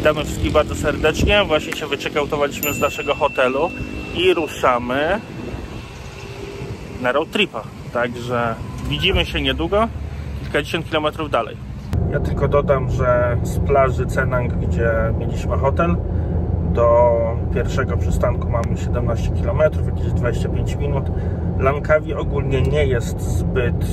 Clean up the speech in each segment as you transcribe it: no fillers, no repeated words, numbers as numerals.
Witamy wszystkich bardzo serdecznie. Właśnie się wyczekautowaliśmy z naszego hotelu i ruszamy na road tripa. Także widzimy się niedługo, kilkadziesiąt kilometrów dalej. Ja tylko dodam, że z plaży Cenang, gdzie mieliśmy hotel, do pierwszego przystanku mamy 17 km, jakieś 25 minut. Langkawi ogólnie nie jest zbyt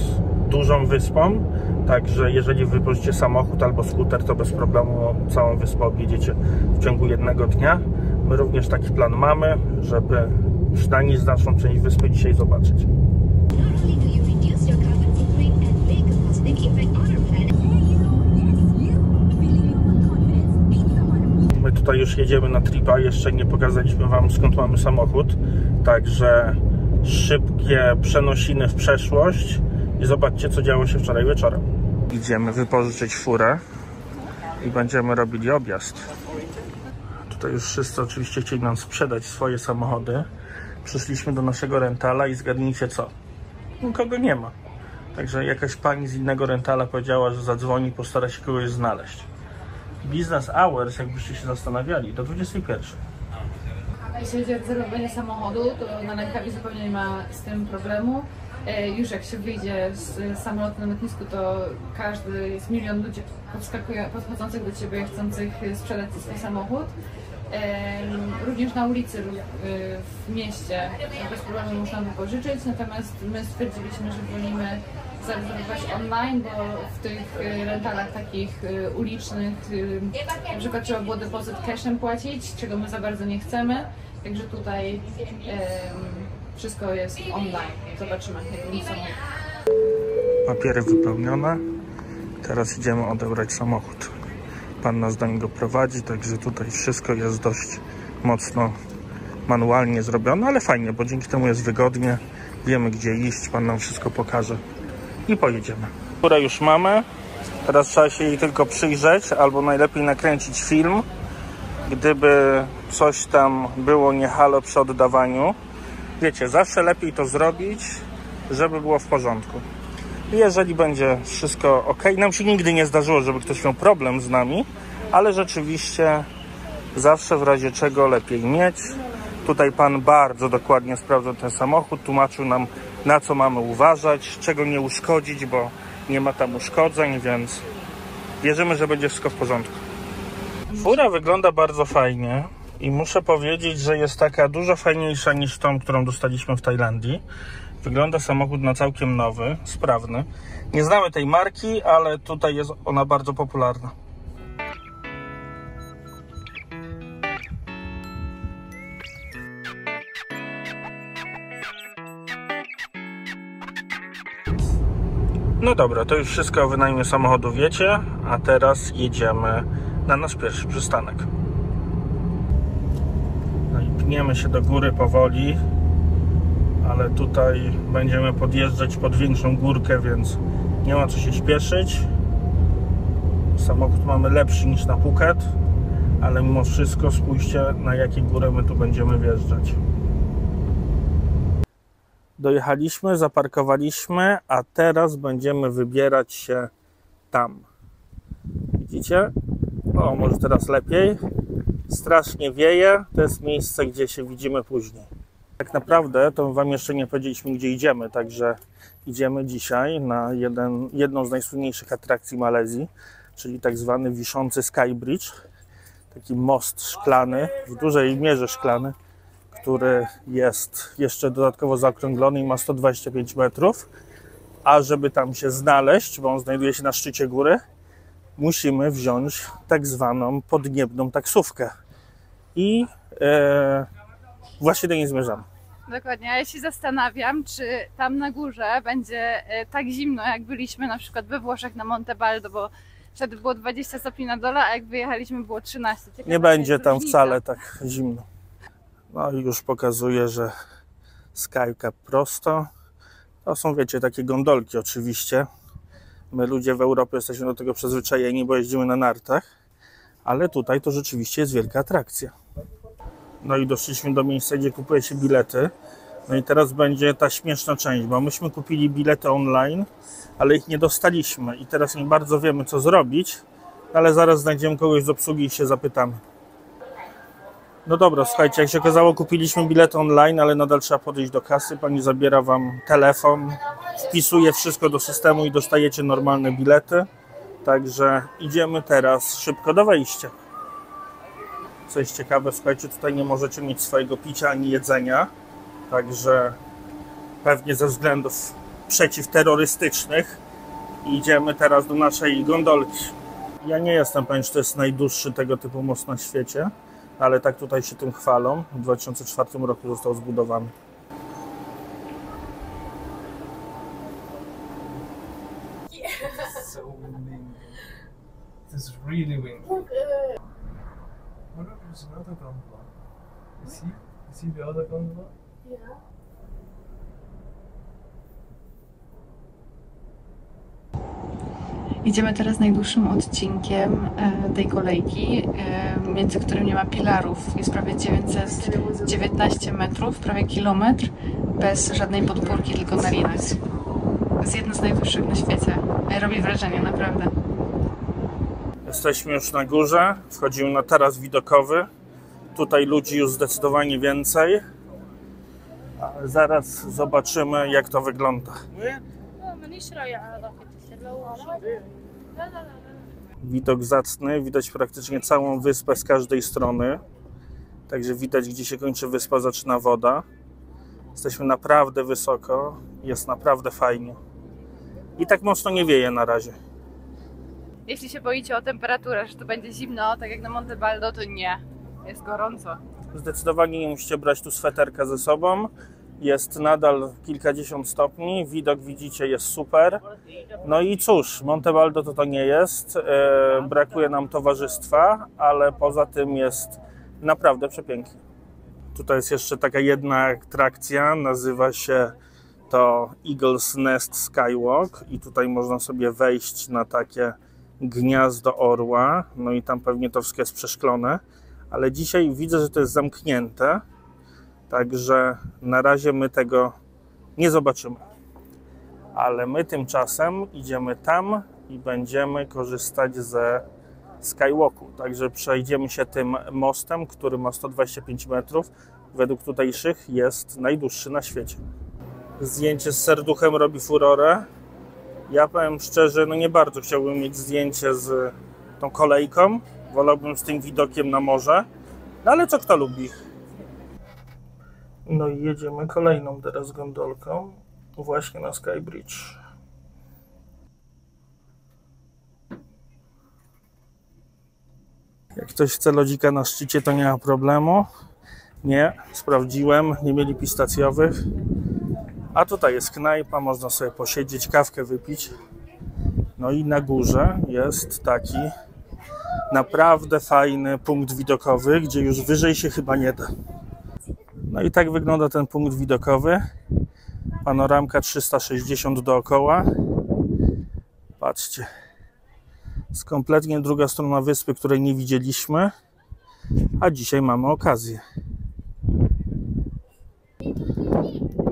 dużą wyspą, także jeżeli wypożyczycie samochód albo skuter, to bez problemu całą wyspę objedziecie w ciągu jednego dnia. My również taki plan mamy, żeby przynajmniej znaczną część wyspy dzisiaj zobaczyć. My tutaj już jedziemy na tripa, jeszcze nie pokazaliśmy Wam, skąd mamy samochód, także szybkie przenosiny w przeszłość i zobaczcie, co działo się wczoraj wieczorem. Idziemy wypożyczyć furę i będziemy robili objazd. Tutaj już wszyscy oczywiście chcieli nam sprzedać swoje samochody. Przyszliśmy do naszego rentala i zgadnijcie co? Nikogo nie ma. Także jakaś pani z innego rentala powiedziała, że zadzwoni, postara się kogoś znaleźć. Business hours, jakbyście się zastanawiali, do 21. Jeśli chodzi o rezerwowanie samochodu, to na Langkawi zupełnie nie ma z tym problemu. Już jak się wyjdzie z samolotu na lotnisku, to jest milion ludzi podchodzących do Ciebie, chcących sprzedać swój samochód. Również na ulicy w mieście bez problemu można wypożyczyć, natomiast my stwierdziliśmy, że wolimy zarezerwować online, bo w tych rentalach takich ulicznych na przykład trzeba było depozyt cashem płacić, czego my za bardzo nie chcemy, także tutaj wszystko jest online. Zobaczymy, jak będzie samochód. Papiery wypełnione. Teraz idziemy odebrać samochód. Pan nas do niego prowadzi, także tutaj wszystko jest dość mocno manualnie zrobione, ale fajnie, bo dzięki temu jest wygodnie. Wiemy, gdzie iść, pan nam wszystko pokaże i pojedziemy. Furę już mamy. Teraz trzeba się jej tylko przyjrzeć, albo najlepiej nakręcić film, gdyby coś tam było nie halo przy oddawaniu. Wiecie, zawsze lepiej to zrobić, żeby było w porządku. Jeżeli będzie wszystko ok, nam się nigdy nie zdarzyło, żeby ktoś miał problem z nami, ale rzeczywiście zawsze w razie czego lepiej mieć. Tutaj pan bardzo dokładnie sprawdzał ten samochód, tłumaczył nam, na co mamy uważać, czego nie uszkodzić, bo nie ma tam uszkodzeń, więc wierzymy, że będzie wszystko w porządku. Fura wygląda bardzo fajnie i muszę powiedzieć, że jest taka dużo fajniejsza niż tą, którą dostaliśmy w Tajlandii. Wygląda samochód na całkiem nowy, sprawny. Nie znamy tej marki, ale tutaj jest ona bardzo popularna. No dobra, to już wszystko o wynajmie samochodu wiecie, a teraz jedziemy na nasz pierwszy przystanek. No i pniemy się do góry powoli, ale tutaj będziemy podjeżdżać pod większą górkę, więc nie ma co się śpieszyć. Samochód mamy lepszy niż na Phuket, ale mimo wszystko spójrzcie, na jakie górę my tu będziemy wjeżdżać. Dojechaliśmy, zaparkowaliśmy, a teraz będziemy wybierać się tam. Widzicie? O, może teraz lepiej. Strasznie wieje. To jest miejsce, gdzie się widzimy później. Tak naprawdę to Wam jeszcze nie powiedzieliśmy, gdzie idziemy, także idziemy dzisiaj na jedną z najsłynniejszych atrakcji Malezji, czyli tak zwany wiszący Sky Bridge. Taki most szklany, w dużej mierze szklany, który jest jeszcze dodatkowo zaokrąglony i ma 125 metrów. A żeby tam się znaleźć, bo on znajduje się na szczycie góry, musimy wziąć tak zwaną podniebną taksówkę. I właśnie do niej zmierzamy. Dokładnie, ja się zastanawiam, czy tam na górze będzie tak zimno, jak byliśmy na przykład we Włoszech na Montebaldo, bo wtedy było 20 stopni na dole, a jak wyjechaliśmy było 13. Ciekawe, nie będzie tam wcale tak zimno. No i już pokazuję, że Skycap prosto. To są, wiecie, takie gondolki oczywiście. My ludzie w Europie jesteśmy do tego przyzwyczajeni, bo jeździmy na nartach. Ale tutaj to rzeczywiście jest wielka atrakcja. No i doszliśmy do miejsca, gdzie kupuje się bilety. No i teraz będzie ta śmieszna część, bo myśmy kupili bilety online, ale ich nie dostaliśmy. I teraz nie bardzo wiemy, co zrobić, Ale zaraz znajdziemy kogoś z obsługi i się zapytamy. No dobra, słuchajcie, jak się okazało, kupiliśmy bilety online, ale nadal trzeba podejść do kasy. Pani zabiera wam telefon, wpisuje wszystko do systemu i dostajecie normalne bilety. Także idziemy teraz szybko do wejścia. Co jest ciekawe, słuchajcie, tutaj nie możecie mieć swojego picia ani jedzenia. Także pewnie ze względów przeciwterrorystycznych idziemy teraz do naszej gondolki. Ja nie jestem pewien, czy to jest najdłuższy tego typu most na świecie, ale tak tutaj się tym chwalą. W 2004 roku został zbudowany. So windy. It is really windy. What if there's another gondola? You see the other gondola? Idziemy teraz najdłuższym odcinkiem tej kolejki, między którym nie ma pilarów. Jest prawie 919 metrów, prawie kilometr, bez żadnej podpórki, tylko na linach. Jest jedno z najdłuższych na świecie. Robi wrażenie, naprawdę. Jesteśmy już na górze, wchodzimy na taras widokowy. Tutaj ludzi już zdecydowanie więcej. Ale zaraz zobaczymy, jak to wygląda. Widok zacny, widać praktycznie całą wyspę z każdej strony. Także widać, gdzie się kończy wyspa, zaczyna woda. Jesteśmy naprawdę wysoko, jest naprawdę fajnie. I tak mocno nie wieje na razie. Jeśli się boicie o temperaturę, że to będzie zimno, tak jak na Monte Baldo, to nie. Jest gorąco. Zdecydowanie nie musicie brać tu sweterka ze sobą. Jest nadal kilkadziesiąt stopni, widok widzicie jest super. No i cóż, Monte Baldo to nie jest, brakuje nam towarzystwa, ale poza tym jest naprawdę przepięknie. Tutaj jest jeszcze taka jedna atrakcja, nazywa się to Eagle's Nest Skywalk i tutaj można sobie wejść na takie gniazdo orła, no i tam pewnie to wszystko jest przeszklone, ale dzisiaj widzę, że to jest zamknięte. Także na razie my tego nie zobaczymy. Ale my tymczasem idziemy tam i będziemy korzystać ze Skywalku. Także przejdziemy się tym mostem, który ma 125 metrów. Według tutejszych jest najdłuższy na świecie. Zdjęcie z serduchem robi furorę. Ja powiem szczerze, no nie bardzo chciałbym mieć zdjęcie z tą kolejką. Wolałbym z tym widokiem na morze. No ale co kto lubi. No i jedziemy kolejną teraz gondolką właśnie na Skybridge. Jak ktoś chce lodzika na szczycie, to nie ma problemu. Nie, sprawdziłem, nie mieli pistacjowych. A tutaj jest knajpa, można sobie posiedzieć, kawkę wypić. No i na górze jest taki naprawdę fajny punkt widokowy, gdzie już wyżej się chyba nie da. No i tak wygląda ten punkt widokowy. Panoramka 360 dookoła. Patrzcie. Jest kompletnie druga strona wyspy, której nie widzieliśmy. A dzisiaj mamy okazję.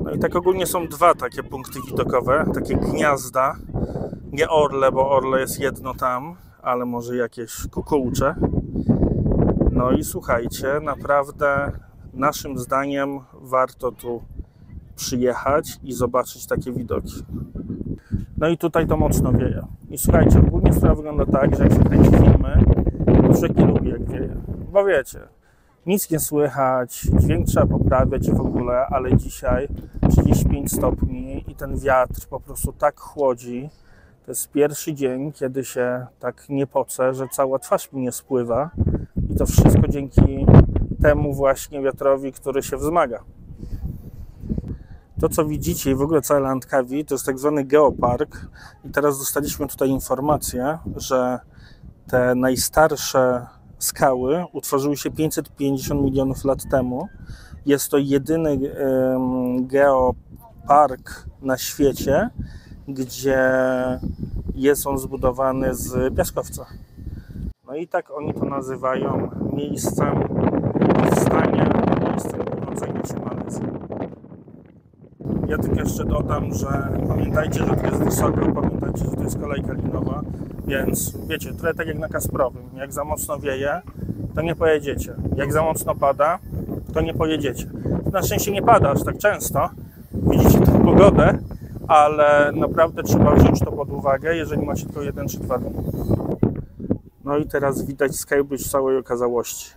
No i tak ogólnie są dwa takie punkty widokowe. Takie gniazda. Nie orle, bo orle jest jedno tam, ale może jakieś kukułcze. No i słuchajcie, naprawdę naszym zdaniem warto tu przyjechać i zobaczyć takie widoki. No i tutaj to mocno wieje. I słuchajcie, ogólnie sprawa wygląda tak, że jak się kręci filmy, to człowiek nie lubi jak wieje. Bo wiecie, nic nie słychać, dźwięk trzeba poprawiać i w ogóle, ale dzisiaj 35 stopni i ten wiatr po prostu tak chłodzi. To jest pierwszy dzień, kiedy się tak nie pocę, że cała twarz mi nie spływa. I to wszystko dzięki temu właśnie wiatrowi, który się wzmaga. To, co widzicie i w ogóle całe Langkawi, to jest tak zwany geopark. I teraz dostaliśmy tutaj informację, że te najstarsze skały utworzyły się 550 milionów lat temu. Jest to jedyny geopark na świecie, gdzie jest on zbudowany z piaskowca. No i tak oni to nazywają miejscem powstania, miejscem urodzenia się Malezji. Ja tylko jeszcze dodam, że pamiętajcie, że to jest wysoko, pamiętajcie, pamiętajcie, że to jest kolejka linowa, więc wiecie, trochę tak jak na Kasprowym. Jak za mocno wieje, to nie pojedziecie. Jak za mocno pada, to nie pojedziecie. Na szczęście nie pada aż tak często. Widzicie tę pogodę, ale naprawdę trzeba wziąć to pod uwagę, jeżeli macie tylko 1 czy 2 dni. No i teraz widać Skybridge w całej okazałości.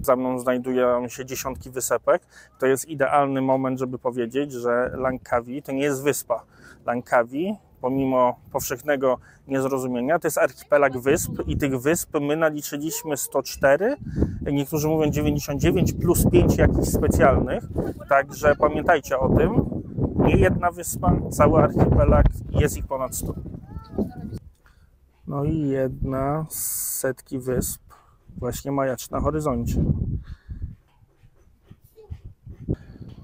Za mną znajdują się dziesiątki wysepek. To jest idealny moment, żeby powiedzieć, że Langkawi to nie jest wyspa. Langkawi, pomimo powszechnego niezrozumienia, to jest archipelag wysp i tych wysp my naliczyliśmy 104, niektórzy mówią 99 plus 5 jakichś specjalnych. Także pamiętajcie o tym, nie jedna wyspa, cały archipelag, jest ich ponad 100. No i jedna z setki wysp właśnie majaczy na horyzoncie.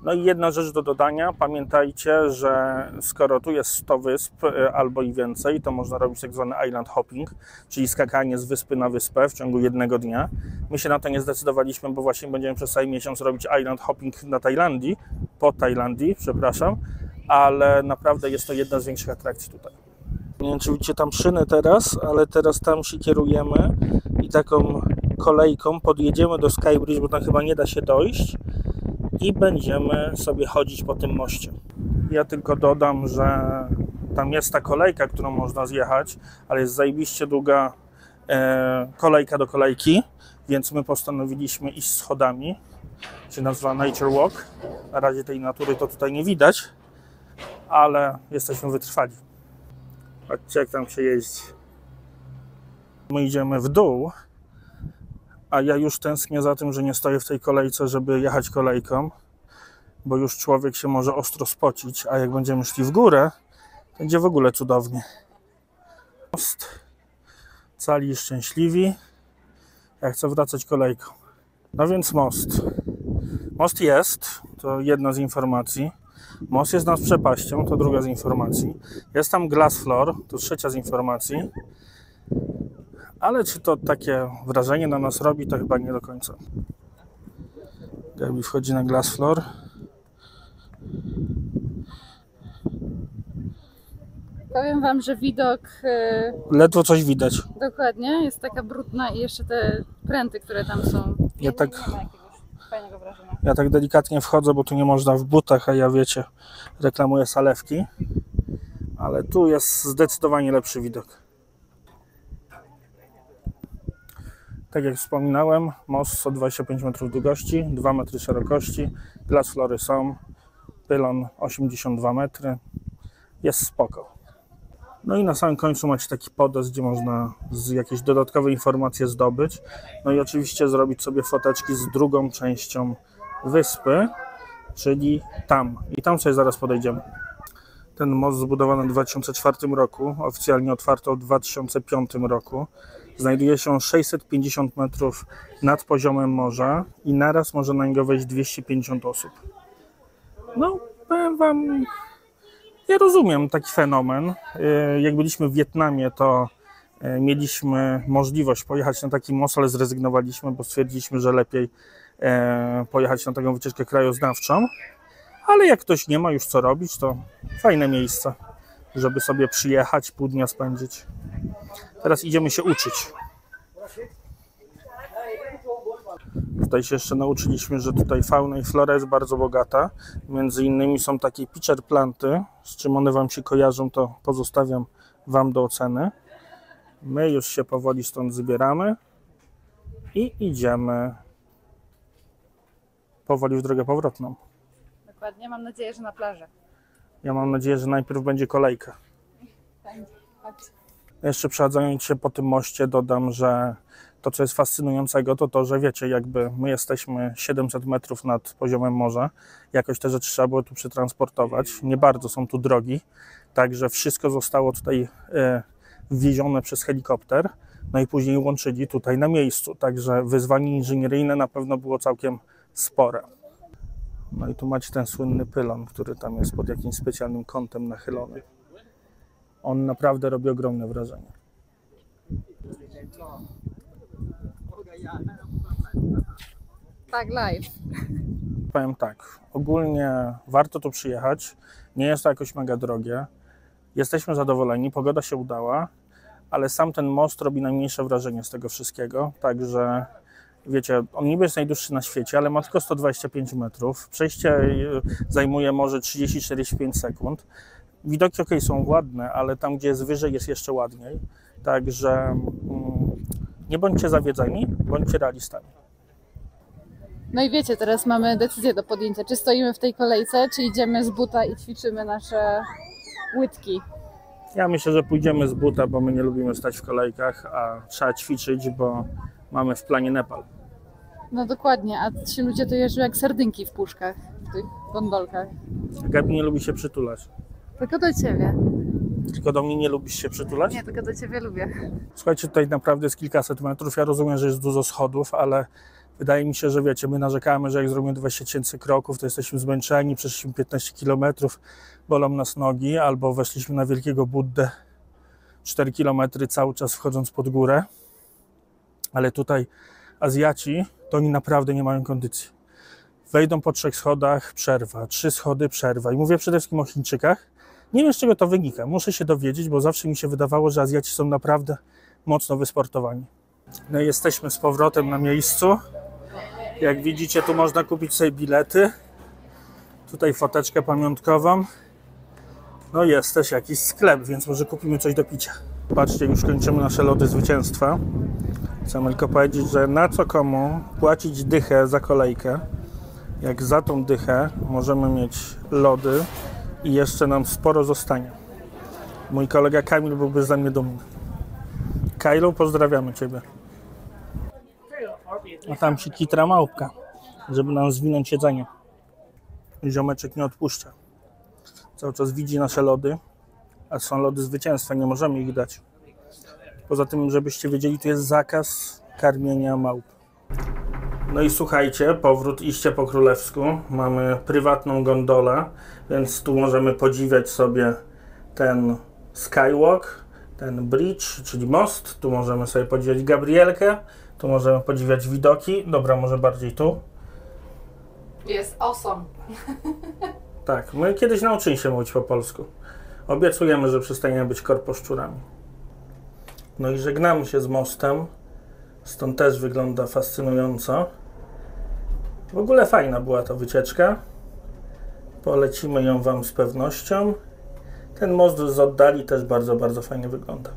No i jedna rzecz do dodania. Pamiętajcie, że skoro tu jest 100 wysp albo i więcej, to można robić tak zwany island hopping, czyli skakanie z wyspy na wyspę w ciągu jednego dnia. My się na to nie zdecydowaliśmy, bo właśnie będziemy przez cały miesiąc robić island hopping na Tajlandii, po Tajlandii, przepraszam, ale naprawdę jest to jedna z większych atrakcji tutaj. Nie wiem, czy widzicie tam szyny teraz, ale teraz tam się kierujemy i taką kolejką podjedziemy do Skybridge, bo tam chyba nie da się dojść i będziemy sobie chodzić po tym moście. Ja tylko dodam, że tam jest ta kolejka, którą można zjechać, ale jest zajebiście długa kolejka do kolejki, więc my postanowiliśmy iść schodami, się nazywa Nature Walk. Na razie tej natury to tutaj nie widać, ale jesteśmy wytrwali. Patrzcie, jak tam się jeździ. My idziemy w dół, a ja już tęsknię za tym, że nie stoję w tej kolejce, żeby jechać kolejką, bo już człowiek się może ostro spocić, a jak będziemy szli w górę, to będzie w ogóle cudownie. Most, cali i szczęśliwi, ja chcę wracać kolejką. No więc most. Most jest, to jedna z informacji. Most jest nad przepaścią, to druga z informacji. Jest tam glass floor, to trzecia z informacji. Ale czy to takie wrażenie na nas robi, to chyba nie do końca. Gabi wchodzi na glass floor. Powiem wam, że widok... Ledwo coś widać. Dokładnie, jest taka brudna i jeszcze te pręty, które tam są. Nie ma jakiegoś fajnego wrażenia. Ja tak delikatnie wchodzę, bo tu nie można w butach, a ja wiecie, reklamuję salewki. Ale tu jest zdecydowanie lepszy widok. Tak jak wspominałem, most 125 metrów długości, 2 metry szerokości, glass flory są, pylon 82 metry, jest spoko. No i na samym końcu macie taki podest, gdzie można jakieś dodatkowe informacje zdobyć. No i oczywiście zrobić sobie foteczki z drugą częścią wyspy, czyli tam. I tam sobie zaraz podejdziemy. Ten most zbudowany w 2004 roku, oficjalnie otwarto w 2005 roku. Znajduje się 650 metrów nad poziomem morza i naraz może na niego wejść 250 osób. No, powiem wam, ja rozumiem taki fenomen. Jak byliśmy w Wietnamie, to mieliśmy możliwość pojechać na taki most, ale zrezygnowaliśmy, bo stwierdziliśmy, że lepiej pojechać na taką wycieczkę krajoznawczą. Ale jak ktoś nie ma już co robić, to fajne miejsce, żeby sobie przyjechać, pół dnia spędzić. Teraz idziemy się uczyć. Tutaj się jeszcze nauczyliśmy, że tutaj fauna i flora jest bardzo bogata. Między innymi są takie pitcher planty, z czym one wam się kojarzą, to pozostawiam wam do oceny. My już się powoli stąd zbieramy i idziemy powoli w drogę powrotną. Dokładnie, mam nadzieję, że na plażę. Ja mam nadzieję, że najpierw będzie kolejka. Jeszcze przechadzając się po tym moście dodam, że to, co jest fascynującego, to to, że wiecie, jakby my jesteśmy 700 metrów nad poziomem morza, jakoś te rzeczy trzeba było tu przetransportować, nie bardzo są tu drogi, także wszystko zostało tutaj wwiezione przez helikopter, no i później łączyli tutaj na miejscu, także wyzwanie inżynieryjne na pewno było całkiem spore. No i tu macie ten słynny pylon, który tam jest pod jakimś specjalnym kątem nachylony. On naprawdę robi ogromne wrażenie. Tak, live. Powiem tak, ogólnie warto tu przyjechać, nie jest to jakoś mega drogie, jesteśmy zadowoleni, pogoda się udała, ale sam ten most robi najmniejsze wrażenie z tego wszystkiego, także wiecie, on niby jest najdłuższy na świecie, ale ma tylko 125 metrów, przejście zajmuje może 30-45 sekund, widoki są ładne, ale tam gdzie jest wyżej jest jeszcze ładniej, także nie bądźcie zawiedzeni, bądźcie realistami. No i wiecie, teraz mamy decyzję do podjęcia, czy stoimy w tej kolejce, czy idziemy z buta i ćwiczymy nasze łydki. Ja myślę, że pójdziemy z buta, bo my nie lubimy stać w kolejkach, a trzeba ćwiczyć, bo mamy w planie Nepal. No dokładnie, a ci ludzie to jeżdżą jak sardynki w puszkach, w tych gondolkach. Gabi nie lubi się przytulać. Tylko do ciebie. Tylko do mnie nie lubisz się przytulać? Nie, tylko do ciebie lubię. Słuchajcie, tutaj naprawdę jest kilkaset metrów. Ja rozumiem, że jest dużo schodów, ale wydaje mi się, że wiecie, my narzekamy, że jak zrobimy 20 000 kroków, to jesteśmy zmęczeni, przeszliśmy 15 km, bolą nas nogi, albo weszliśmy na Wielkiego Buddę 4 km cały czas wchodząc pod górę. Ale tutaj Azjaci, to oni naprawdę nie mają kondycji. Wejdą po 3 schodach, przerwa, 3 schody, przerwa. I mówię przede wszystkim o Chińczykach. Nie wiem, z czego to wynika. Muszę się dowiedzieć, bo zawsze mi się wydawało, że Azjaci są naprawdę mocno wysportowani. No i jesteśmy z powrotem na miejscu. Jak widzicie, tu można kupić sobie bilety. Tutaj foteczkę pamiątkową. No jest też jakiś sklep, więc może kupimy coś do picia. Patrzcie, już kończymy nasze lody zwycięstwa. Chcę tylko powiedzieć, że na co komu płacić dychę za kolejkę, jak za tą dychę możemy mieć lody i jeszcze nam sporo zostanie. Mój kolega Kamil byłby ze mnie dumny. Kajlu, pozdrawiamy Ciebie. A tam się kitra małpka, żeby nam zwinąć jedzenie. Ziomeczek nie odpuszcza. Cały czas widzi nasze lody, a są lody zwycięstwa, nie możemy ich dać. Poza tym, żebyście wiedzieli, tu jest zakaz karmienia małp. No i słuchajcie, powrót iście po królewsku. Mamy prywatną gondolę, więc tu możemy podziwiać sobie ten skywalk, ten bridge, czyli most. Tu możemy sobie podziwiać Gabrielkę, tu możemy podziwiać widoki. Dobra, może bardziej tu. Jest awesome. Tak, my kiedyś nauczymy się mówić po polsku. Obiecujemy, że przestaniemy być korposzczurami. No i żegnamy się z mostem. Stąd też wygląda fascynująco. W ogóle fajna była ta wycieczka. Polecimy ją Wam z pewnością. Ten most z oddali też bardzo, bardzo fajnie wygląda.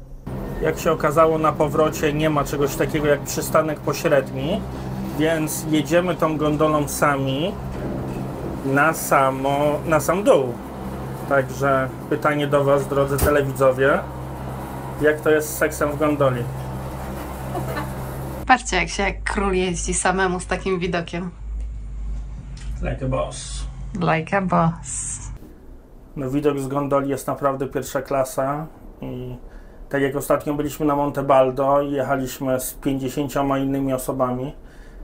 Jak się okazało, na powrocie nie ma czegoś takiego jak przystanek pośredni, więc jedziemy tą gondolą sami na sam dół. Także pytanie do Was, drodzy telewidzowie, jak to jest z seksem w gondoli? Patrzcie, jak król jeździ samemu z takim widokiem. Like a boss. Like a boss. No, widok z gondoli jest naprawdę pierwsza klasa i tak jak ostatnio byliśmy na Monte Baldo i jechaliśmy z 50 innymi osobami,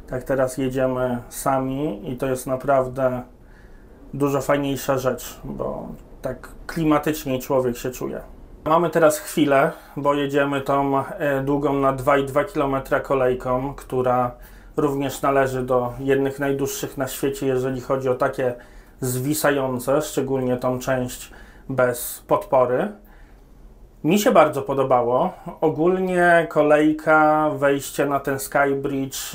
tak teraz jedziemy sami i to jest naprawdę dużo fajniejsza rzecz, bo tak klimatycznie człowiek się czuje. Mamy teraz chwilę, bo jedziemy tą długą na 2,2 km kolejką, która również należy do jednych najdłuższych na świecie, jeżeli chodzi o takie zwisające, szczególnie tą część bez podpory. Mi się bardzo podobało. Ogólnie kolejka, wejście na ten Skybridge,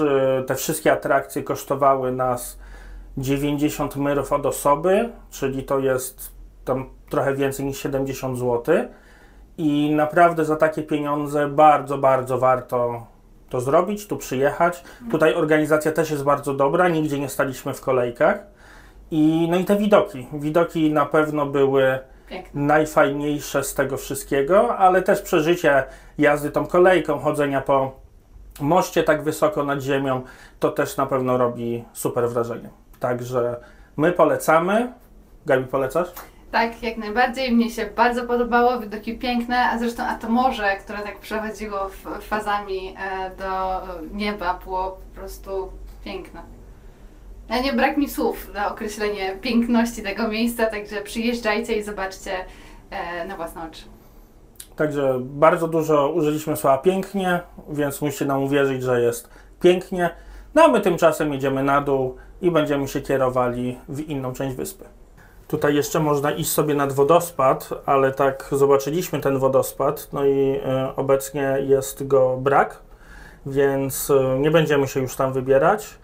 te wszystkie atrakcje kosztowały nas 90 myrów od osoby, czyli to jest tam trochę więcej niż 70 zł. I naprawdę za takie pieniądze bardzo, bardzo warto to zrobić, tu przyjechać. Tutaj organizacja też jest bardzo dobra, nigdzie nie staliśmy w kolejkach. No i te widoki. Widoki na pewno były piękne, najfajniejsze z tego wszystkiego, ale też przeżycie jazdy tą kolejką, chodzenia po moście tak wysoko nad ziemią, to też na pewno robi super wrażenie. Także my polecamy. Gabi, polecasz? Tak, jak najbardziej. Mnie się bardzo podobało, widoki piękne, a zresztą to morze, które tak przechodziło fazami do nieba, było po prostu piękne. Nie brak mi słów na określenie piękności tego miejsca, także przyjeżdżajcie i zobaczcie na własne oczy. Także bardzo dużo użyliśmy słowa pięknie, więc musicie nam uwierzyć, że jest pięknie. No a my tymczasem jedziemy na dół i będziemy się kierowali w inną część wyspy. Tutaj jeszcze można iść sobie nad wodospad, ale tak zobaczyliśmy ten wodospad, no i obecnie jest go brak, więc nie będziemy się już tam wybierać,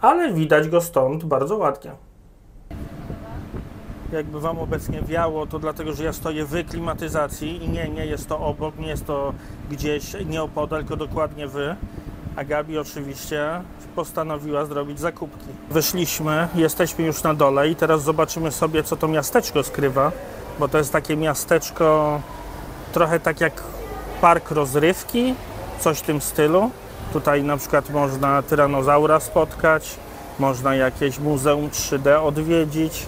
ale widać go stąd bardzo ładnie. Jakby wam obecnie wiało, to dlatego, że ja stoję w klimatyzacji i nie jest to obok, nie jest to gdzieś nieopodal, tylko dokładnie wy. A Gabi oczywiście postanowiła zrobić zakupki. Wyszliśmy, jesteśmy już na dole i teraz zobaczymy sobie, co to miasteczko skrywa, bo to jest takie miasteczko trochę tak jak park rozrywki, coś w tym stylu. Tutaj na przykład można tyranozaura spotkać, można jakieś muzeum 3D odwiedzić.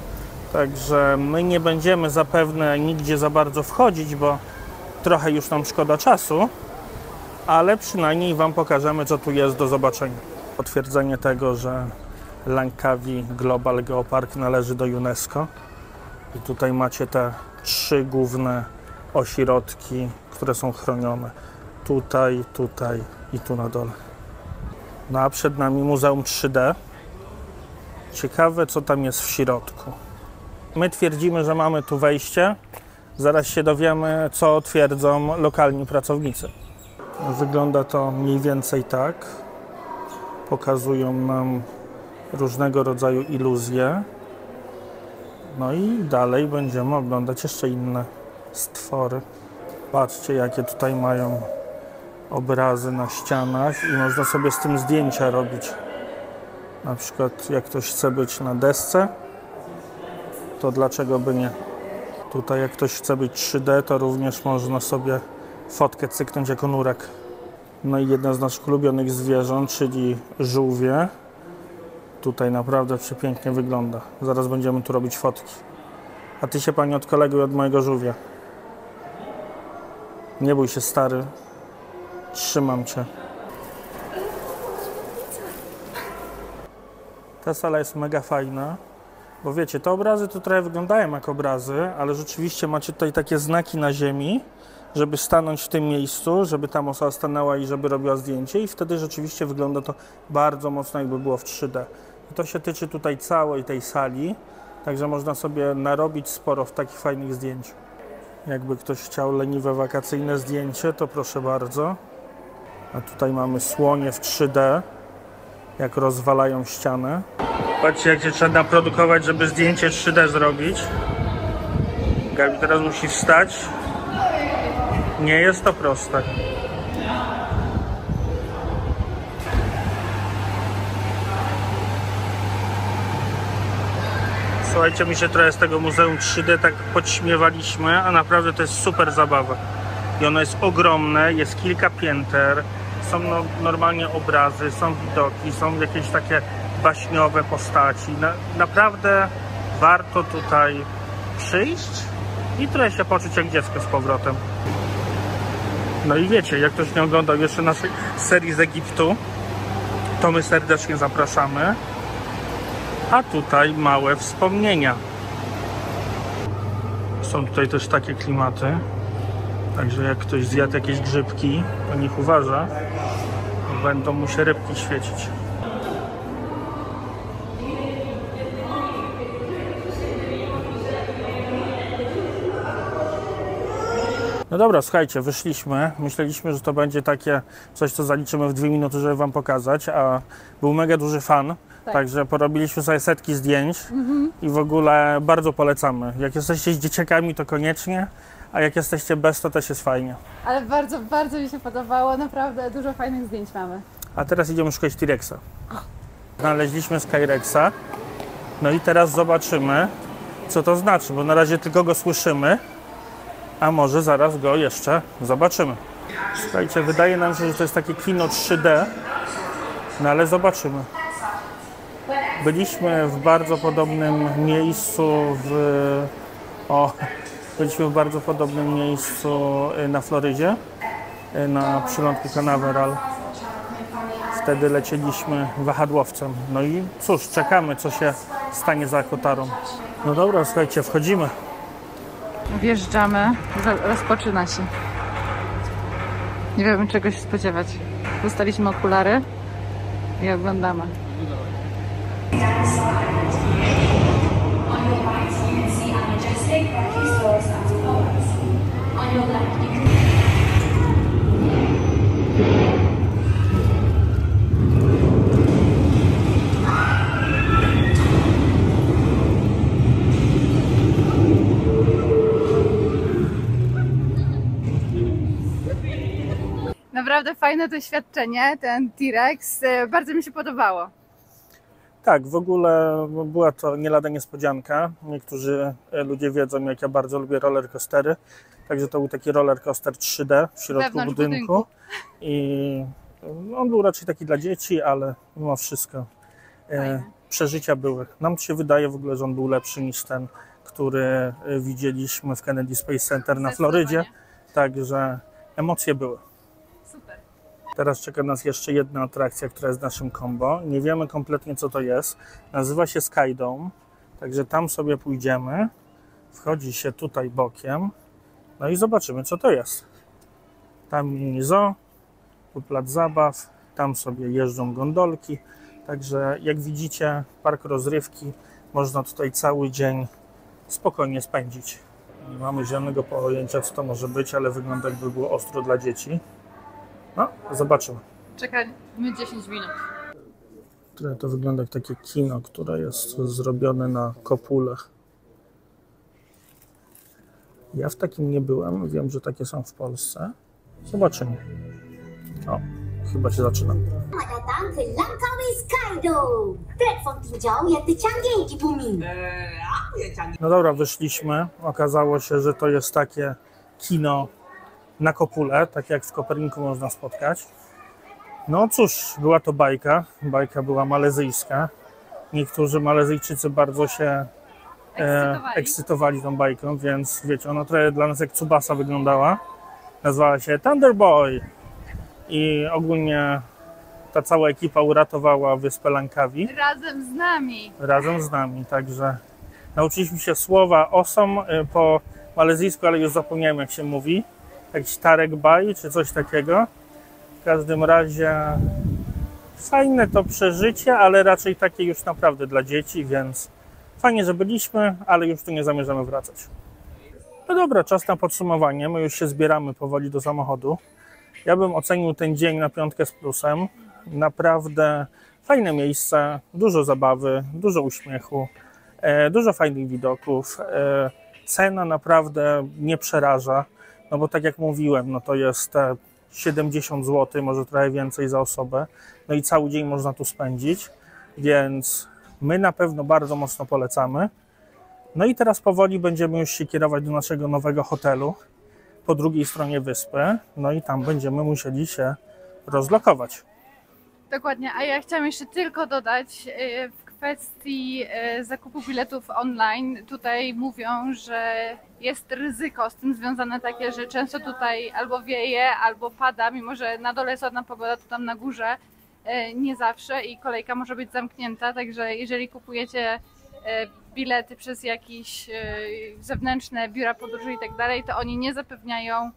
Także my nie będziemy zapewne nigdzie za bardzo wchodzić, bo trochę już nam szkoda czasu, ale przynajmniej wam pokażemy, co tu jest do zobaczenia. Potwierdzenie tego, że Langkawi Global Geopark należy do UNESCO. I tutaj macie te 3 główne ośrodki, które są chronione. Tutaj, tutaj i tu na dole. No a przed nami Muzeum 3D. Ciekawe, co tam jest w środku. My twierdzimy, że mamy tu wejście. Zaraz się dowiemy, co twierdzą lokalni pracownicy. Wygląda to mniej więcej tak. Pokazują nam różnego rodzaju iluzje. No i dalej będziemy oglądać jeszcze inne stwory. Patrzcie, jakie tutaj mają obrazy na ścianach i można sobie z tym zdjęcia robić. Na przykład jak ktoś chce być na desce, to dlaczego by nie? Tutaj jak ktoś chce być 3D, to również można sobie fotkę cyknąć jako nurek. No i jedno z naszych ulubionych zwierząt, czyli żółwie. Tutaj naprawdę przepięknie wygląda. Zaraz będziemy tu robić fotki. A ty się, pani, odkoleguj od mojego żółwia. Nie bój się, stary. Trzymam cię. Ta sala jest mega fajna. Bo wiecie, te obrazy to trochę wyglądają jak obrazy, ale rzeczywiście macie tutaj takie znaki na ziemi, żeby stanąć w tym miejscu, żeby tam osoba stanęła i żeby robiła zdjęcie i wtedy rzeczywiście wygląda to bardzo mocno, jakby było w 3D. I to się tyczy tutaj całej tej sali, także można sobie narobić sporo w takich fajnych zdjęć. Jakby ktoś chciał leniwe wakacyjne zdjęcie, to proszę bardzo. A tutaj mamy słonie w 3D, jak rozwalają ścianę. Patrzcie, jak się trzeba naprodukować, żeby zdjęcie 3D zrobić. Gabi teraz musi wstać. Nie jest to proste. Słuchajcie, my się trochę z tego Muzeum 3D tak podśmiewaliśmy, a naprawdę to jest super zabawa. I ono jest ogromne, jest kilka pięter, są normalnie obrazy, są widoki, są jakieś takie baśniowe postaci. Naprawdę warto tutaj przyjść i trochę się poczuć jak dziecko z powrotem. No i wiecie, jak ktoś nie oglądał jeszcze naszej serii z Egiptu, to my serdecznie zapraszamy. A tutaj małe wspomnienia. Są tutaj też takie klimaty. Także jak ktoś zjadł jakieś grzybki, to niech uważa, będą mu się rybki świecić. No dobra, słuchajcie, wyszliśmy. Myśleliśmy, że to będzie takie coś, co zaliczymy w 2 minuty, żeby wam pokazać, a był mega duży fan. Tak. Także porobiliśmy sobie setki zdjęć i w ogóle bardzo polecamy. Jak jesteście z dzieciakami, to koniecznie, a jak jesteście bez, to też jest fajnie. Ale bardzo, bardzo mi się podobało, naprawdę dużo fajnych zdjęć mamy. A teraz idziemy szukać T-Rexa. Znaleźliśmy Skyrexa, no i teraz zobaczymy, co to znaczy, bo na razie tylko go słyszymy, a może zaraz go jeszcze zobaczymy. Słuchajcie, wydaje nam się, że to jest takie kino 3D, no ale zobaczymy. Byliśmy w bardzo podobnym miejscu na Florydzie, na przylądku Canaveral. Wtedy lecieliśmy wahadłowcem. No i cóż, czekamy, co się stanie za kotarą. No dobra, słuchajcie, wchodzimy. Wjeżdżamy, rozpoczyna się. Nie wiemy, czego się spodziewać. Dostaliśmy okulary. I oglądamy. Naprawdę fajne doświadczenie, ten T-Rex. Bardzo mi się podobało. Tak, w ogóle była to nie lada niespodzianka. Niektórzy ludzie wiedzą, jak ja bardzo lubię rollercoastery. Także to był taki rollercoaster 3D w środku budynku. I on był raczej taki dla dzieci, ale mimo wszystko przeżycia były. Nam się wydaje w ogóle, że on był lepszy niż ten, który widzieliśmy w Kennedy Space Center na Florydzie. Także emocje były. Super. Teraz czeka nas jeszcze jedna atrakcja, która jest naszym combo. Nie wiemy kompletnie, co to jest. Nazywa się Skydome. Także tam sobie pójdziemy. Wchodzi się tutaj bokiem. No i zobaczymy, co to jest. Tam mini zoo, tu plac zabaw. Tam sobie jeżdżą gondolki. Także jak widzicie, park rozrywki. Można tutaj cały dzień spokojnie spędzić. Nie mamy żadnego pojęcia, co to może być, ale wygląda, jakby było ostro dla dzieci. No, zobaczymy. Czekamy 10 minut. To wygląda jak takie kino, które jest zrobione na kopulach. Ja w takim nie byłem. Wiem, że takie są w Polsce. Zobaczymy. O, chyba się zaczyna. Selamat datang ke Langkawi Skydome. Platform tinjau yang tercanggih di bumi. No dobra, wyszliśmy. Okazało się, że to jest takie kino na kopule, tak jak w Koperniku można spotkać. No cóż, była to bajka. Bajka była malezyjska. Niektórzy Malezyjczycy bardzo się ekscytowali tą bajką, więc wiecie, ona trochę dla nas jak Tsubasa wyglądała. Nazywała się Thunder Boy. I ogólnie ta cała ekipa uratowała wyspę Langkawi. Razem z nami. Razem z nami, także nauczyliśmy się słowa awesome po malezyjsku, ale już zapomniałem, jak się mówi. Jakiś Tarek Baj czy coś takiego. W każdym razie fajne to przeżycie, ale raczej takie już naprawdę dla dzieci, więc fajnie, że byliśmy, ale już tu nie zamierzamy wracać. No dobra, czas na podsumowanie. My już się zbieramy powoli do samochodu. Ja bym ocenił ten dzień na 5 z plusem. Naprawdę fajne miejsce, dużo zabawy, dużo uśmiechu, dużo fajnych widoków. Cena naprawdę nie przeraża, no bo tak jak mówiłem, no to jest 70 zł, może trochę więcej za osobę. No i cały dzień można tu spędzić, więc my na pewno bardzo mocno polecamy. No i teraz powoli będziemy już się kierować do naszego nowego hotelu po drugiej stronie wyspy, no i tam będziemy musieli się rozlokować. Dokładnie, a ja chciałam jeszcze tylko dodać w kwestii zakupu biletów online. Tutaj mówią, że jest ryzyko z tym związane takie, że często tutaj albo wieje, albo pada, mimo że na dole jest ładna pogoda, to tam na górze nie zawsze i kolejka może być zamknięta, także jeżeli kupujecie bilety przez jakieś zewnętrzne biura podróży i tak dalej, to oni nie zapewniają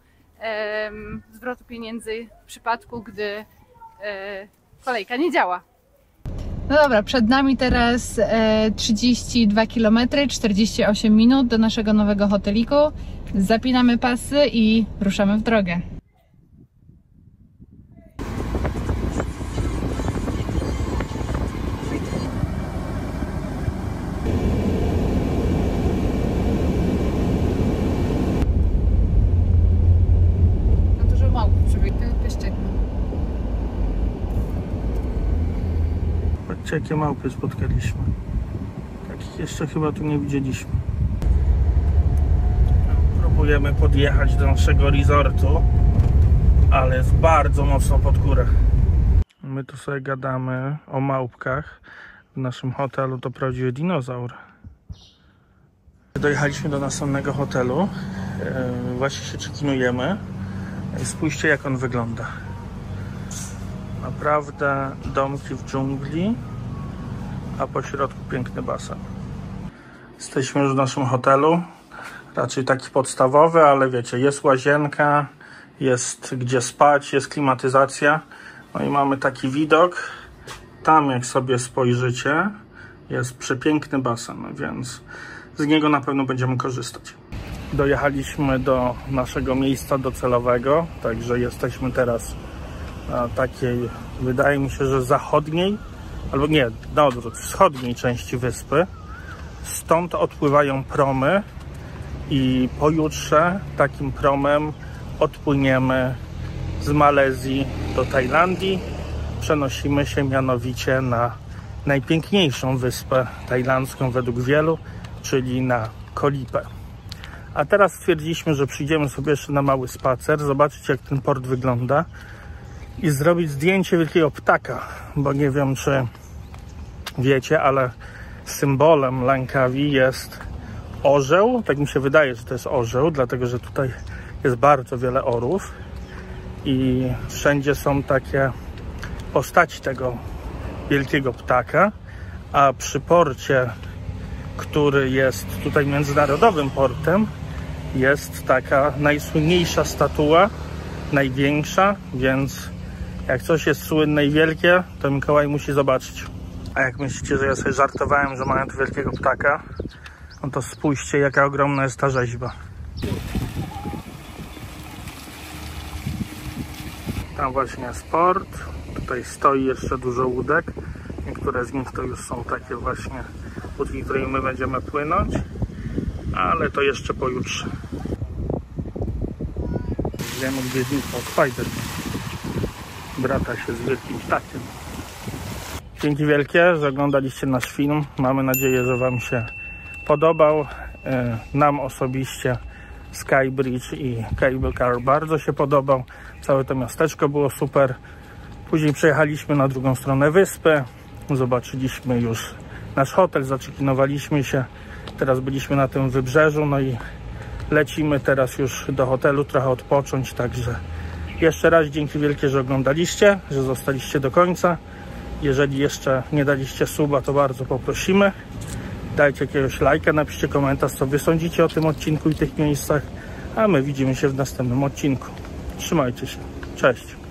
zwrotu pieniędzy w przypadku, gdy kolejka nie działa. No dobra, przed nami teraz 32 km, 48 minut do naszego nowego hoteliku. Zapinamy pasy i ruszamy w drogę. No dużo małpów przebiegł, pieszczek. Patrzcie, jakie małpy spotkaliśmy. Takich jeszcze chyba tu nie widzieliśmy. Próbujemy podjechać do naszego resortu, ale jest bardzo mocno pod górę. My tu sobie gadamy o małpkach. W naszym hotelu to prawdziwy dinozaur. Dojechaliśmy do następnego hotelu. Właśnie się check-inujemy. Spójrzcie, jak on wygląda. Naprawdę domki w dżungli, a po środku piękny basen. Jesteśmy już w naszym hotelu. Raczej taki podstawowy, ale wiecie, jest łazienka, jest gdzie spać, jest klimatyzacja. No i mamy taki widok. Tam, jak sobie spojrzycie, jest przepiękny basen, więc z niego na pewno będziemy korzystać. Dojechaliśmy do naszego miejsca docelowego, także jesteśmy teraz na takiej, wydaje mi się, że zachodniej, albo nie, na odwrót, wschodniej części wyspy. Stąd odpływają promy i pojutrze takim promem odpłyniemy z Malezji do Tajlandii. Przenosimy się mianowicie na najpiękniejszą wyspę tajlandzką według wielu, czyli na Koh Lipę. A teraz stwierdziliśmy, że przyjdziemy sobie jeszcze na mały spacer, zobaczyć jak ten port wygląda i zrobić zdjęcie wielkiego ptaka, bo nie wiem czy wiecie, ale symbolem Langkawi jest orzeł. Tak mi się wydaje, że to jest orzeł, dlatego że tutaj jest bardzo wiele orłów i wszędzie są takie postaci tego wielkiego ptaka, a przy porcie, który jest tutaj międzynarodowym portem, jest taka najsłynniejsza statua, największa, więc jak coś jest słynne i wielkie, to Mikołaj musi zobaczyć. A jak myślicie, że ja sobie żartowałem, że mają tu wielkiego ptaka, no to spójrzcie, jaka ogromna jest ta rzeźba. Tam właśnie jest port, tutaj stoi jeszcze dużo łódek. Niektóre z nich to już są takie właśnie łódki, którymi my będziemy płynąć, ale to jeszcze pojutrze. Wiem odwiednicą Spider-Man. Brata się z wielkim ptakiem. Dzięki wielkie, że oglądaliście nasz film. Mamy nadzieję, że wam się podobał. Nam osobiście Skybridge i Cable Car bardzo się podobał. Całe to miasteczko było super. Później przejechaliśmy na drugą stronę wyspy. Zobaczyliśmy już nasz hotel, zaczekinowaliśmy się. Teraz byliśmy na tym wybrzeżu, no i lecimy teraz już do hotelu trochę odpocząć. Także jeszcze raz dzięki wielkie, że oglądaliście, że zostaliście do końca. Jeżeli jeszcze nie daliście suba, to bardzo poprosimy. Dajcie jakiegoś lajka, napiszcie komentarz, co wy sądzicie o tym odcinku i tych miejscach. A my widzimy się w następnym odcinku. Trzymajcie się. Cześć.